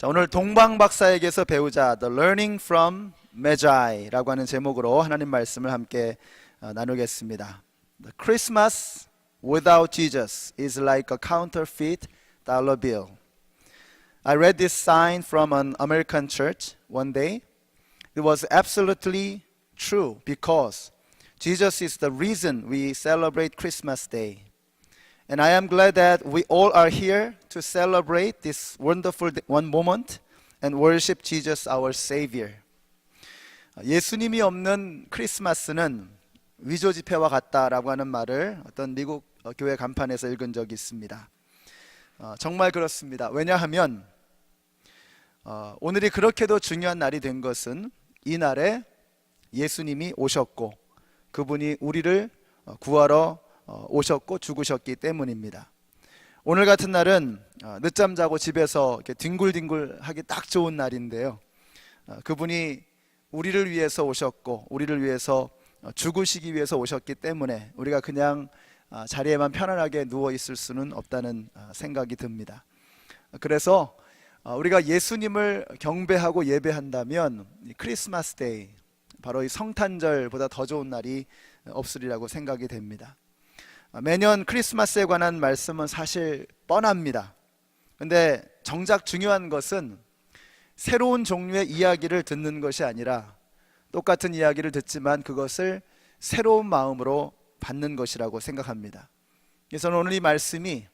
자, 오늘 동방 박사에게서 배우자 The Learning from Magi라고 하는 제목으로 하나님 말씀을 함께 나누겠습니다. The Christmas without Jesus is like a counterfeit dollar bill. I read this sign from an American church one day. It was absolutely true because Jesus is the reason we celebrate Christmas Day. And I am glad that we all are here to celebrate this wonderful one moment and worship Jesus our Savior. 예수님이 없는 크리스마스는 위조 지폐와 같다라고 하는 말을 어떤 미국 교회 간판에서 읽은 적이 있습니다. 정말 그렇습니다. 왜냐하면 오늘이 그렇게도 중요한 날이 된 것은 이 날에 예수님이 오셨고 그분이 우리를 구하러 오셨고 죽으셨기 때문입니다. 오늘 같은 날은 늦잠 자고 집에서 이렇게 뒹굴뒹굴하기 딱 좋은 날인데요. 그분이 우리를 위해서 오셨고 우리를 위해서 죽으시기 위해서 오셨기 때문에 우리가 그냥 자리에만 편안하게 누워 있을 수는 없다는 생각이 듭니다. 그래서 우리가 예수님을 경배하고 예배한다면 크리스마스 데이, 바로 이 성탄절보다 더 좋은 날이 없으리라고 생각이 됩니다. 매년 크리스마스에 관한 말씀은 사실 뻔합니다. 근데 정작 중요한 것은 새로운 종류의 이야기를 듣는 것이 아니라 똑같은 이야기를 듣지만 그것을 새로운 마음으로 받는 것이라고 생각합니다. 그래서 오늘 이 말씀이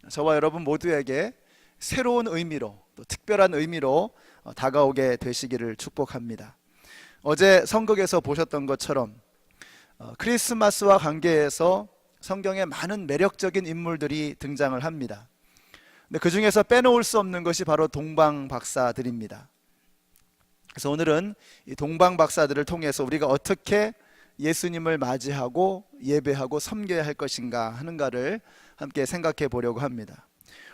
저와 여러분 모두에게 새로운 의미로 또 특별한 의미로 다가오게 되시기를 축복합니다. 어제 성극에서 보셨던 것처럼 크리스마스와 관계해서 성경에 많은 매력적인 인물들이 등장을 합니다. 근데 그 중에서 빼놓을 수 없는 것이 바로 동방 박사들입니다. 그래서 오늘은 이 동방 박사들을 통해서 우리가 어떻게 예수님을 맞이하고 예배하고 섬겨야 할 것인가 하는가를 함께 생각해 보려고 합니다.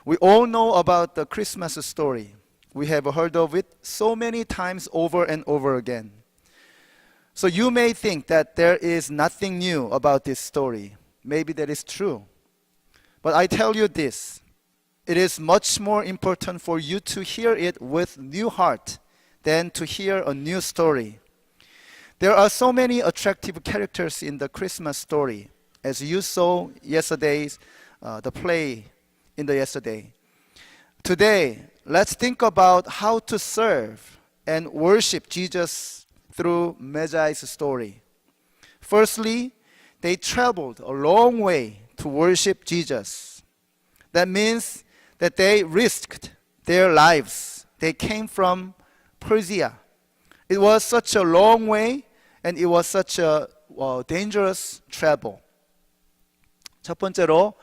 We all know about the Christmas story. We have heard of it so many times over and over again. So you may think that there is nothing new about this story. Maybe that is true. But I tell you this, it is much more important for you to hear it with new heart than to hear a new story. There are so many attractive characters in the Christmas story, as you saw yesterday's the play in the yesterday. Today, let's think about how to serve and worship Jesus through Magi's story. Firstly, they traveled a long way to worship Jesus. That means that they risked their lives. They came from Persia. It was such a long way and it was such a dangerous travel. 첫 번째로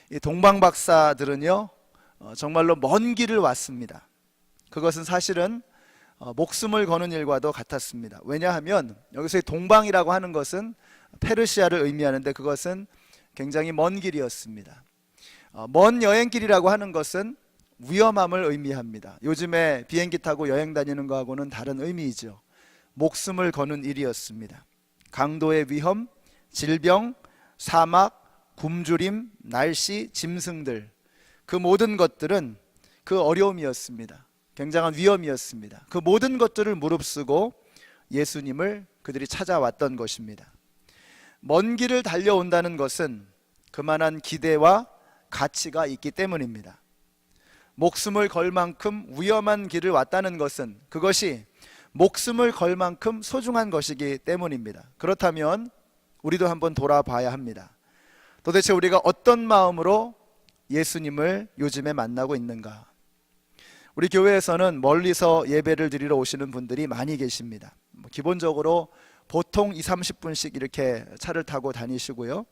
이 동방 박사들은요 정말로 먼 길을 왔습니다. 그것은 사실은 목숨을 거는 일과도 같았습니다. 왜냐하면 여기서 동방이라고 하는 것은 페르시아를 의미하는데 그것은 굉장히 먼 길이었습니다. 먼 여행길이라고 하는 것은 위험함을 의미합니다. 요즘에 비행기 타고 여행 다니는 거하고는 다른 의미이죠. 목숨을 거는 일이었습니다. 강도의 위험, 질병, 사막, 굶주림, 날씨, 짐승들, 그 모든 것들은 그 어려움이었습니다. 굉장한 위험이었습니다. 그 모든 것들을 무릅쓰고 예수님을 그들이 찾아왔던 것입니다. 먼 길을 달려온다는 것은 그만한 기대와 가치가 있기 때문입니다. 목숨을 걸 만큼 위험한 길을 왔다는 것은 그것이 목숨을 걸 만큼 소중한 것이기 때문입니다. 그렇다면 우리도 한번 돌아봐야 합니다. 도대체 우리가 어떤 마음으로 예수님을 요즘에 만나고 있는가? 우리 교회에서는 멀리서 예배를 드리러 오시는 분들이 많이 계십니다. 기본적으로 보통 20-30분씩 이렇게 차를 타고 다니시고요.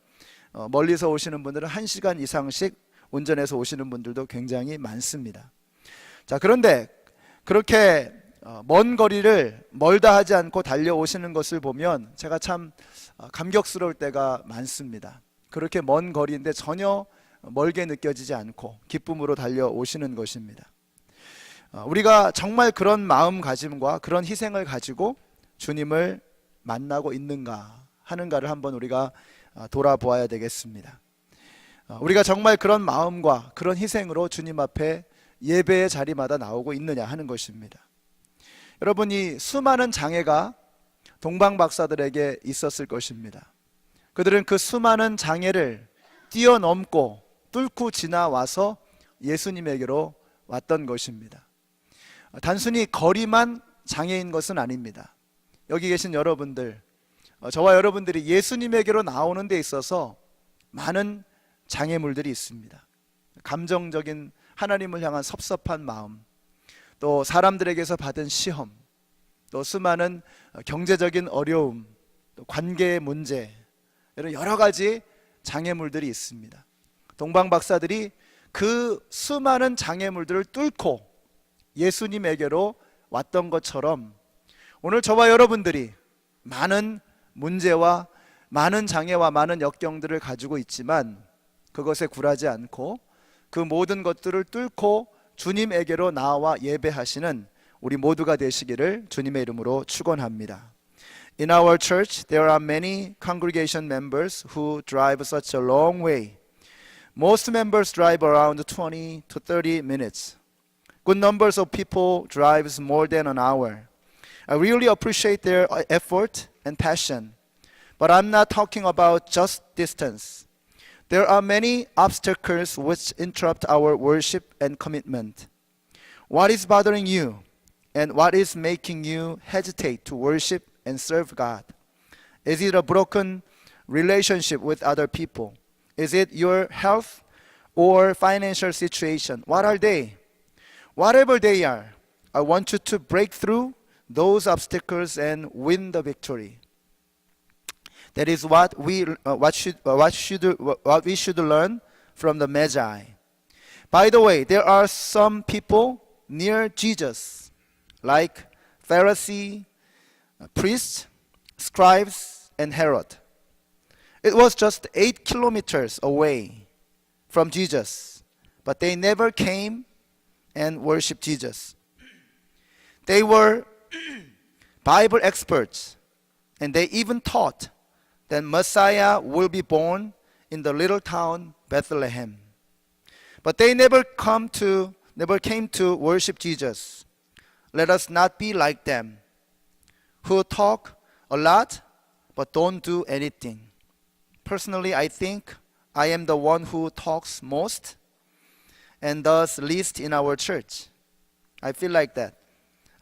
멀리서 오시는 분들은 1시간 이상씩 운전해서 오시는 분들도 굉장히 많습니다. 자, 그런데 그렇게 먼 거리를 멀다 하지 않고 달려오시는 것을 보면 제가 참 감격스러울 때가 많습니다. 그렇게 먼 거리인데 전혀 멀게 느껴지지 않고 기쁨으로 달려오시는 것입니다. 우리가 정말 그런 마음가짐과 그런 희생을 가지고 주님을 만나고 있는가 하는가를 한번 우리가 돌아보아야 되겠습니다. 우리가 정말 그런 마음과 그런 희생으로 주님 앞에 예배의 자리마다 나오고 있느냐 하는 것입니다. 여러분, 이 수많은 장애가 동방 박사들에게 있었을 것입니다. 그들은 그 수많은 장애를 뛰어넘고 뚫고 지나와서 예수님에게로 왔던 것입니다. 단순히 거리만 장애인 것은 아닙니다. 여기 계신 여러분들, 저와 여러분들이 예수님에게로 나오는 데 있어서 많은 장애물들이 있습니다. 감정적인 하나님을 향한 섭섭한 마음, 또 사람들에게서 받은 시험, 또 수많은 경제적인 어려움, 또 관계의 문제, 이런 여러 가지 장애물들이 있습니다. 동방 박사들이 그 수많은 장애물들을 뚫고 예수님에게로 왔던 것처럼 오늘 저와 여러분들이 많은 문제와 많은 장애와 많은 역경들을 가지고 있지만 그것에 굴하지 않고 그 모든 것들을 뚫고 주님에게로 나와 예배하시는 우리 모두가 되시기를 주님의 이름으로 축원합니다. In our church, there are many congregation members who drive such a long way. Most members drive around 20 to 30 minutes. Good numbers of people drives more than an hour. I really appreciate their effort and passion. But I'm not talking about just distance. There are many obstacles which interrupt our worship and commitment. What is bothering you? And what is making you hesitate to worship and serve God? Is it a broken relationship with other people? Is it your health or financial situation? What are they? Whatever they are, I want you to break through those obstacles and win the victory. That is what we should learn from the Magi. By the way, there are some people near Jesus, like Pharisee, priests, scribes, and Herod. It was just 8 kilometers away from Jesus, but they never came and worshiped Jesus. They were Bible experts, and they even taught that Messiah will be born in the little town Bethlehem. But they never came to worship Jesus. Let us not be like them, who talk a lot but don't do anything. Personally, I think I am the one who talks most and does least in our church. I feel like that.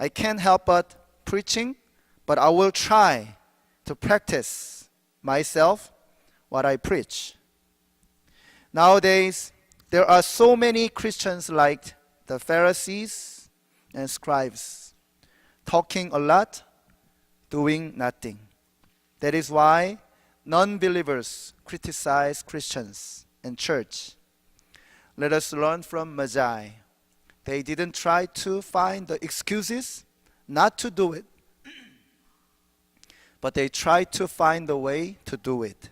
I can't help but preaching, but I will try to practice myself what I preach. Nowadays, there are so many Christians like the Pharisees and scribes, talking a lot, doing nothing. That is why non-believers criticize Christians and church. Let us learn from Magi. They didn't try to find the excuses not to do it, but they tried to find the way to do it.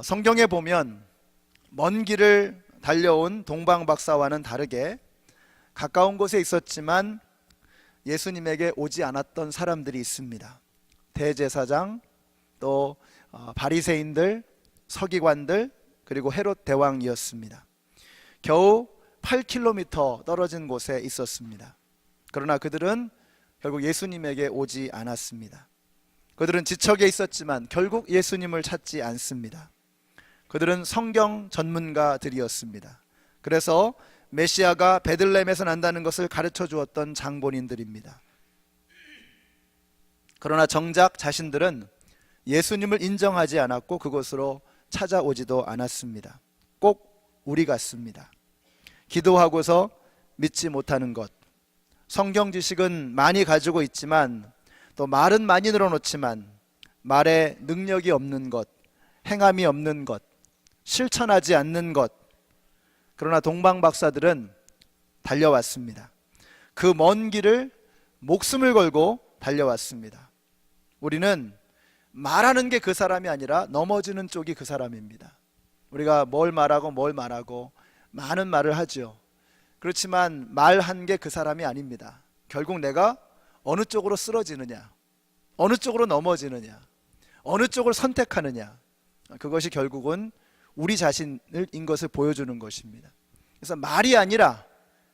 성경에 보면 먼 길을 달려온 동방 박사와는 다르게 가까운 곳에 있었지만 예수님에게 오지 않았던 사람들이 있습니다. 대제사장, 또 바리새인들, 서기관들, 그리고 헤롯 대왕이었습니다. 겨우 8km 떨어진 곳에 있었습니다. 그러나 그들은 결국 예수님에게 오지 않았습니다. 그들은 지척에 있었지만 결국 예수님을 찾지 않습니다. 그들은 성경 전문가들이었습니다. 그래서 메시아가 베들레헴에서 난다는 것을 가르쳐 주었던 장본인들입니다. 그러나 정작 자신들은 예수님을 인정하지 않았고 그곳으로 찾아오지도 않았습니다. 꼭 우리 같습니다. 기도하고서 믿지 못하는 것, 성경 지식은 많이 가지고 있지만 또 말은 많이 늘어놓지만 말에 능력이 없는 것, 행함이 없는 것, 실천하지 않는 것. 그러나 동방 박사들은 달려왔습니다. 그 먼 길을 목숨을 걸고 달려왔습니다. 우리는 말하는 게 그 사람이 아니라 넘어지는 쪽이 그 사람입니다. 우리가 뭘 말하고 많은 말을 하죠. 그렇지만 말한 게 그 사람이 아닙니다. 결국 내가 어느 쪽으로 쓰러지느냐, 어느 쪽으로 넘어지느냐, 어느 쪽을 선택하느냐, 그것이 결국은 우리 자신인 것을 보여주는 것입니다. 그래서 말이 아니라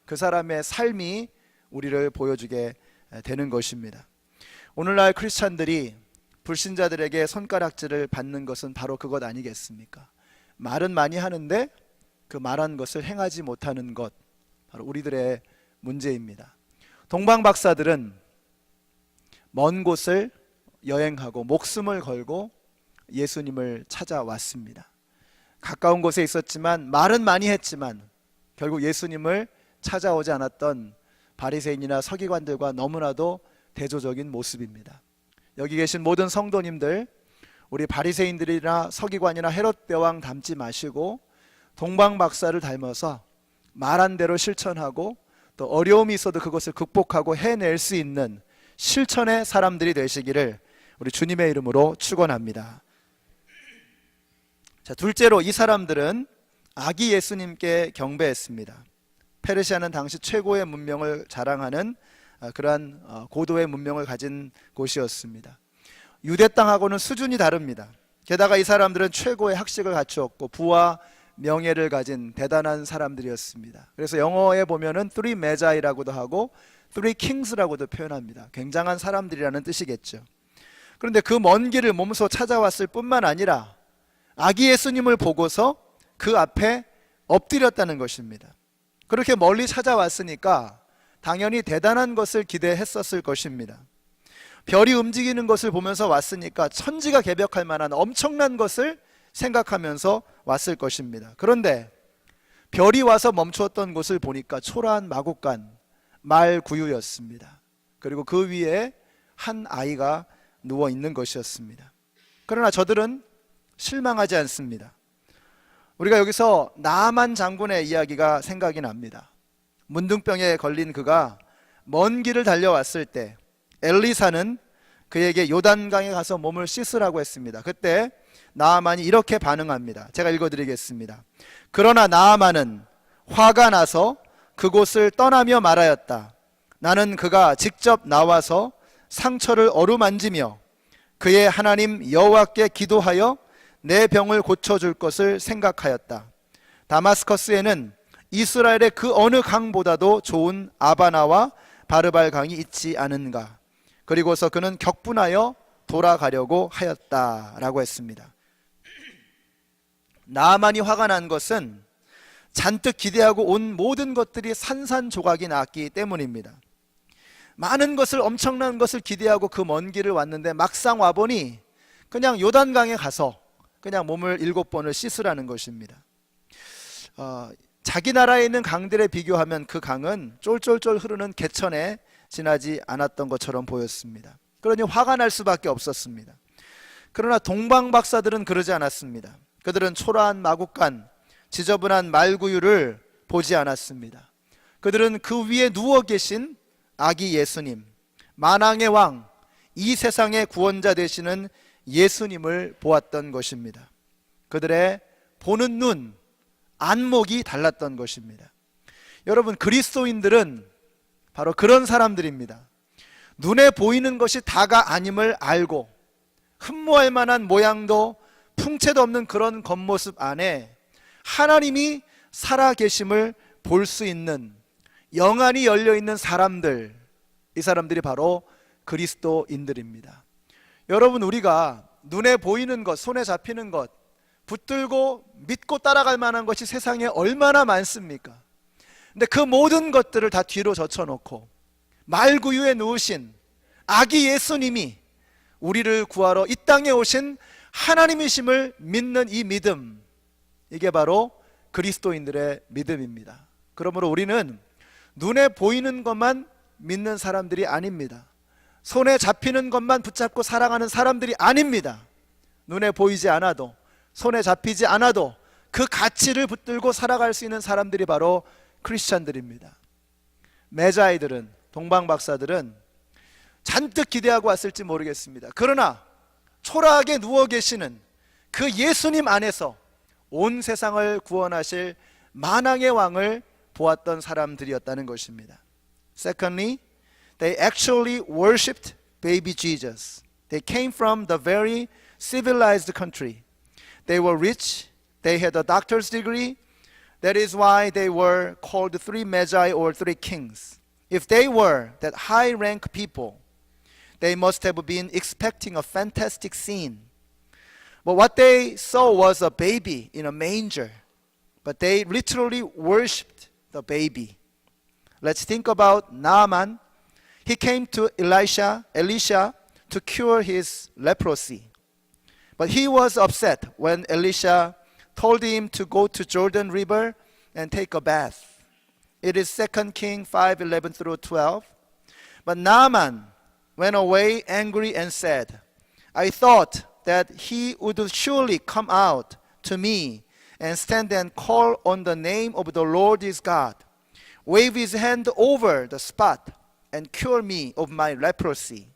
그 사람의 삶이 우리를 보여주게 되는 것입니다. 오늘날 크리스찬들이 불신자들에게 손가락질을 받는 것은 바로 그것 아니겠습니까? 말은 많이 하는데 그 말한 것을 행하지 못하는 것, 바로 우리들의 문제입니다. 동방 박사들은 먼 곳을 여행하고 목숨을 걸고 예수님을 찾아왔습니다. 가까운 곳에 있었지만 말은 많이 했지만 결국 예수님을 찾아오지 않았던 바리새인이나 서기관들과 너무나도 대조적인 모습입니다. 여기 계신 모든 성도님들, 우리 바리새인들이나 서기관이나 헤롯 대왕 닮지 마시고 동방 박사를 닮아서 말한 대로 실천하고 또 어려움이 있어도 그것을 극복하고 해낼 수 있는 실천의 사람들이 되시기를 우리 주님의 이름으로 축원합니다. 자, 둘째로 이 사람들은 아기 예수님께 경배했습니다. 페르시아는 당시 최고의 문명을 자랑하는 그러한 고도의 문명을 가진 곳이었습니다. 유대 땅하고는 수준이 다릅니다. 게다가 이 사람들은 최고의 학식을 갖추었고 부와 명예를 가진 대단한 사람들이었습니다. 그래서 영어에 보면은 three Magi라고도 하고 three Kings라고도 표현합니다. 굉장한 사람들이라는 뜻이겠죠. 그런데 그 먼 길을 몸소 찾아왔을 뿐만 아니라 아기 예수님을 보고서 그 앞에 엎드렸다는 것입니다. 그렇게 멀리 찾아왔으니까 당연히 대단한 것을 기대했었을 것입니다. 별이 움직이는 것을 보면서 왔으니까 천지가 개벽할 만한 엄청난 것을 생각하면서 왔을 것입니다. 그런데 별이 와서 멈추었던 곳을 보니까 초라한 마구간 말구유였습니다. 그리고 그 위에 한 아이가 누워 있는 것이었습니다. 그러나 저들은 실망하지 않습니다. 우리가 여기서 나만 장군의 이야기가 생각이 납니다. 문둥병에 걸린 그가 먼 길을 달려왔을 때 엘리사는 그에게 요단강에 가서 몸을 씻으라고 했습니다. 그때 나아만이 이렇게 반응합니다. 제가 읽어드리겠습니다. 그러나 나아만은 화가 나서 그곳을 떠나며 말하였다. 나는 그가 직접 나와서 상처를 어루만지며 그의 하나님 여호와께 기도하여 내 병을 고쳐줄 것을 생각하였다. 다마스커스에는 이스라엘의 그 어느 강보다도 좋은 아바나와 바르발 강이 있지 않은가. 그리고서 그는 격분하여 돌아가려고 하였다라고 했습니다. 나아만이 화가 난 것은 잔뜩 기대하고 온 모든 것들이 산산조각이 났기 때문입니다. 많은 것을, 엄청난 것을 기대하고 그 먼 길을 왔는데 막상 와보니 그냥 요단강에 가서 그냥 몸을 7번을 씻으라는 것입니다. 자기 나라에 있는 강들에 비교하면 그 강은 쫄쫄쫄 흐르는 개천에 지나지 않았던 것처럼 보였습니다. 그러니 화가 날 수밖에 없었습니다. 그러나 동방 박사들은 그러지 않았습니다. 그들은 초라한 마구간, 지저분한 말구유를 보지 않았습니다. 그들은 그 위에 누워 계신 아기 예수님, 만왕의 왕, 이 세상의 구원자 되시는 예수님을 보았던 것입니다. 그들의 보는 눈, 안목이 달랐던 것입니다. 여러분, 그리스도인들은 바로 그런 사람들입니다. 눈에 보이는 것이 다가 아님을 알고 흠모할 만한 모양도 풍채도 없는 그런 겉모습 안에 하나님이 살아계심을 볼 수 있는 영안이 열려있는 사람들, 이 사람들이 바로 그리스도인들입니다. 여러분, 우리가 눈에 보이는 것, 손에 잡히는 것, 붙들고 믿고 따라갈 만한 것이 세상에 얼마나 많습니까? 근데 그 모든 것들을 다 뒤로 젖혀놓고 말구유에 누우신 아기 예수님이 우리를 구하러 이 땅에 오신 하나님이심을 믿는 이 믿음, 이게 바로 그리스도인들의 믿음입니다. 그러므로 우리는 눈에 보이는 것만 믿는 사람들이 아닙니다. 손에 잡히는 것만 붙잡고 살아가는 사람들이 아닙니다. 눈에 보이지 않아도, 손에 잡히지 않아도 그 가치를 붙들고 살아갈 수 있는 사람들이 바로 크리스찬들입니다. 메자이들은, 동방 박사들은 잔뜩 기대하고 왔을지 모르겠습니다. 그러나 초라하게 누워 계시는 그 예수님 안에서 온 세상을 구원하실 만왕의 왕을 보았던 사람들이었다는 것입니다. Secondly, they actually worshipped baby Jesus. They came from the very civilized country. They were rich. They had a doctor's degree. That is why they were called three magi or three kings. If they were that high rank people, they must have been expecting a fantastic scene. But what they saw was a baby in a manger. But they literally worshipped the baby. Let's think about Naaman. He came to Elisha to cure his leprosy. But he was upset when Elisha told him to go to Jordan River and take a bath. It is 2 Kings 5:11 through 12. But Naaman went away angry and said, I thought that he would surely come out to me and stand and call on the name of the Lord his God, wave his hand over the spot, and cure me of my leprosy.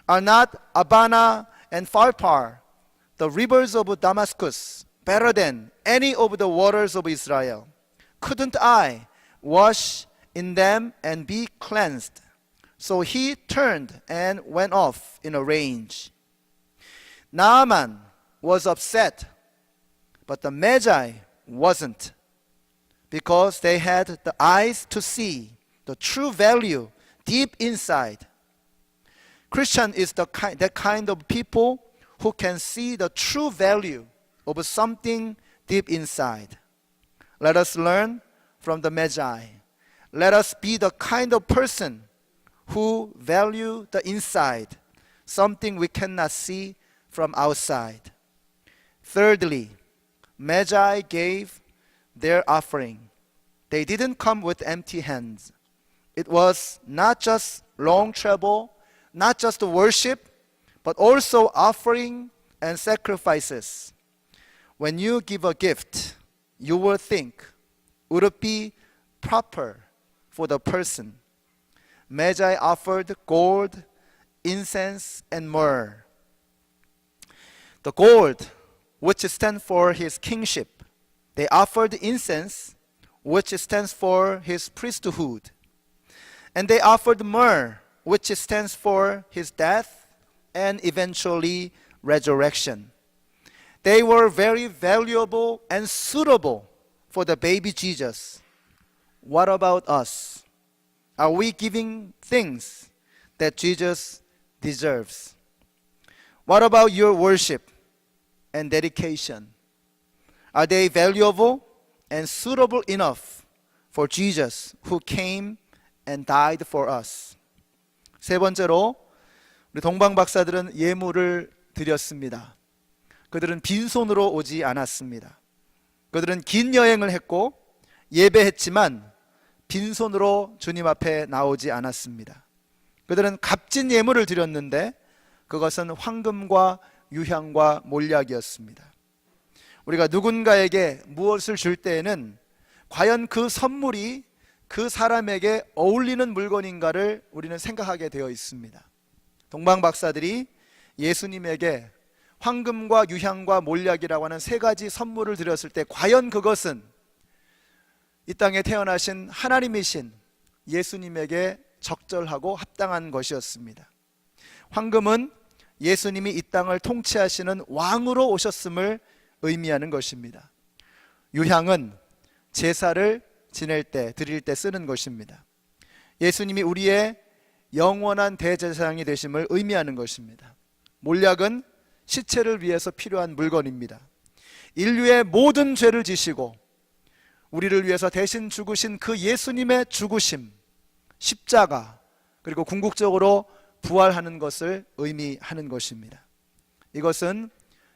Are not Abana and Pharpar, the rivers of Damascus, better than any of the waters of Israel? Couldn't I wash in them and be cleansed? So he turned and went off in a rage. Naaman was upset, but the Magi wasn't, because they had the eyes to see the true value deep inside. Christian is that kind of people who can see the true value of something deep inside. Let us learn from the Magi. Let us be the kind of person who value the inside, something we cannot see from outside. Thirdly, Magi gave their offering. They didn't come with empty hands. It was not just long travel, not just worship, but also offering and sacrifices. When you give a gift, you will think, would it be proper for the person? Magi offered gold, incense, and myrrh. The gold, which stands for his kingship. They offered incense, which stands for his priesthood. And they offered myrrh, which stands for his death and eventually resurrection. They were very valuable and suitable for the baby Jesus. What about us? Are we giving things that Jesus deserves? What about your worship and dedication? Are they valuable and suitable enough for Jesus who came and died for us? 세 번째로, 우리 동방 박사들은 예물을 드렸습니다. 그들은 빈손으로 오지 않았습니다. 그들은 긴 여행을 했고 예배했지만 빈손으로 주님 앞에 나오지 않았습니다. 그들은 값진 예물을 드렸는데 그것은 황금과 유향과 몰약이었습니다. 우리가 누군가에게 무엇을 줄 때에는 과연 그 선물이 그 사람에게 어울리는 물건인가를 우리는 생각하게 되어 있습니다. 동방 박사들이 예수님에게 황금과 유향과 몰약이라고 하는 세 가지 선물을 드렸을 때 과연 그것은 이 땅에 태어나신 하나님이신 예수님에게 적절하고 합당한 것이었습니다. 황금은 예수님이 이 땅을 통치하시는 왕으로 오셨음을 의미하는 것입니다. 유향은 제사를 지낼 때, 드릴 때 쓰는 것입니다. 예수님이 우리의 영원한 대제사장이 되심을 의미하는 것입니다. 몰약은 시체를 위해서 필요한 물건입니다. 인류의 모든 죄를 지시고 우리를 위해서 대신 죽으신 그 예수님의 죽으심, 십자가, 그리고 궁극적으로 부활하는 것을 의미하는 것입니다. 이것은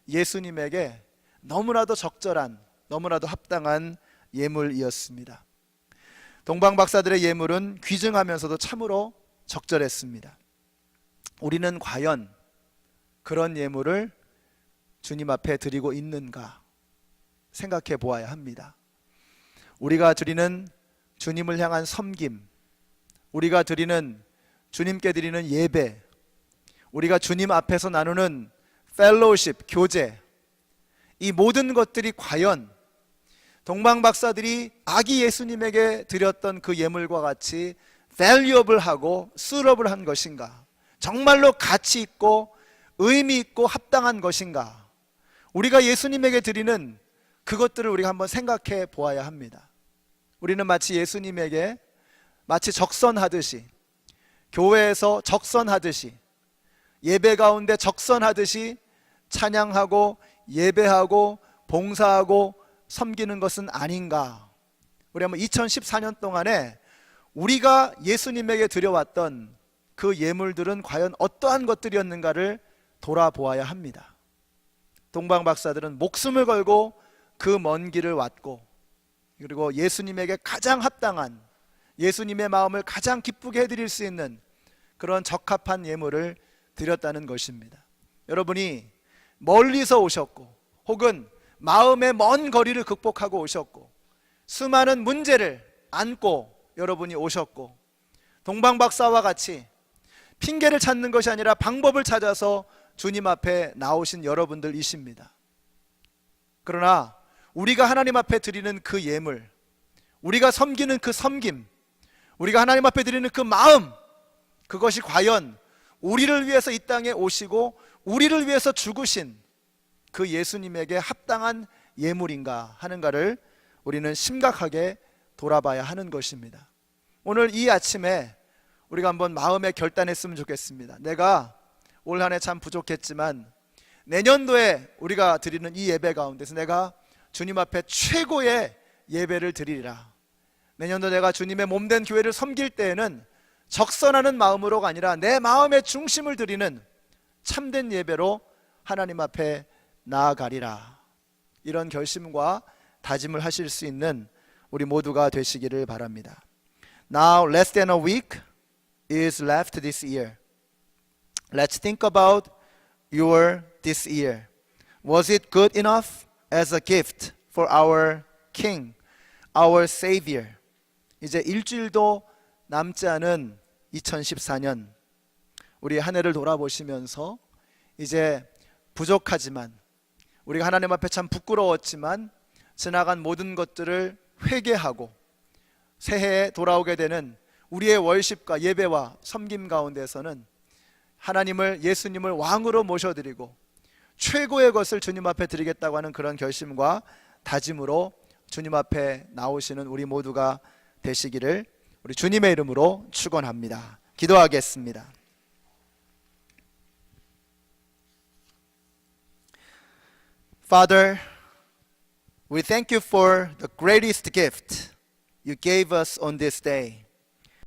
예수님에게 너무나도 적절한, 너무나도 합당한 예물이었습니다. 동방 박사들의 예물은 귀중하면서도 참으로 적절했습니다. 우리는 과연 그런 예물을 주님 앞에 드리고 있는가 생각해 보아야 합니다. 우리가 드리는 주님을 향한 섬김, 우리가 드리는 주님께 드리는 예배, 우리가 주님 앞에서 나누는 펠로우십, 교제, 이 모든 것들이 과연 동방 박사들이 아기 예수님에게 드렸던 그 예물과 같이 valuable하고 suitable한 것인가? 정말로 가치 있고 의미 있고 합당한 것인가? 우리가 예수님에게 드리는 그것들을 우리가 한번 생각해 보아야 합니다. 우리는 마치 예수님에게 마치 적선하듯이, 교회에서 적선하듯이, 예배 가운데 적선하듯이 찬양하고 예배하고 봉사하고 섬기는 것은 아닌가. 우리 한번 2014년 동안에 우리가 예수님에게 드려왔던 그 예물들은 과연 어떠한 것들이었는가를 돌아보아야 합니다. 동방 박사들은 목숨을 걸고 그 먼 길을 왔고, 그리고 예수님에게 가장 합당한, 예수님의 마음을 가장 기쁘게 해드릴 수 있는 그런 적합한 예물을 드렸다는 것입니다. 여러분이 멀리서 오셨고, 혹은 마음의 먼 거리를 극복하고 오셨고, 수많은 문제를 안고 여러분이 오셨고, 동방 박사와 같이 핑계를 찾는 것이 아니라 방법을 찾아서 주님 앞에 나오신 여러분들이십니다. 그러나 우리가 하나님 앞에 드리는 그 예물, 우리가 섬기는 그 섬김, 우리가 하나님 앞에 드리는 그 마음, 그것이 과연 우리를 위해서 이 땅에 오시고 우리를 위해서 죽으신 그 예수님에게 합당한 예물인가 하는가를 우리는 심각하게 돌아봐야 하는 것입니다. 오늘 이 아침에 우리가 한번 마음에 결단했으면 좋겠습니다. 내가 올 한 해 참 부족했지만 내년도에 우리가 드리는 이 예배 가운데서 내가 주님 앞에 최고의 예배를 드리리라. 내년도 내가 주님의 몸된 교회를 섬길 때에는 적선하는 마음으로가 아니라 내 마음의 중심을 드리는 참된 예배로 하나님 앞에 나아가리라. 이런 결심과 다짐을 하실 수 있는 우리 모두가 되시기를 바랍니다. Now less than a week is left this year. Let's think about your this year. Was it good enough as a gift for our King, our Savior? 이제 일주일도 남지 않은 2014년, 우리 한 해를 돌아보시면서 이제 부족하지만, 우리가 하나님 앞에 참 부끄러웠지만 지나간 모든 것들을 회개하고 새해에 돌아오게 되는 우리의 월십과 예배와 섬김 가운데서는 하나님을, 예수님을 왕으로 모셔드리고 최고의 것을 주님 앞에 드리겠다고 하는 그런 결심과 다짐으로 주님 앞에 나오시는 우리 모두가 되시기를 우리 주님의 이름으로 축원합니다. 기도하겠습니다. Father, we thank you for the greatest gift you gave us on this day.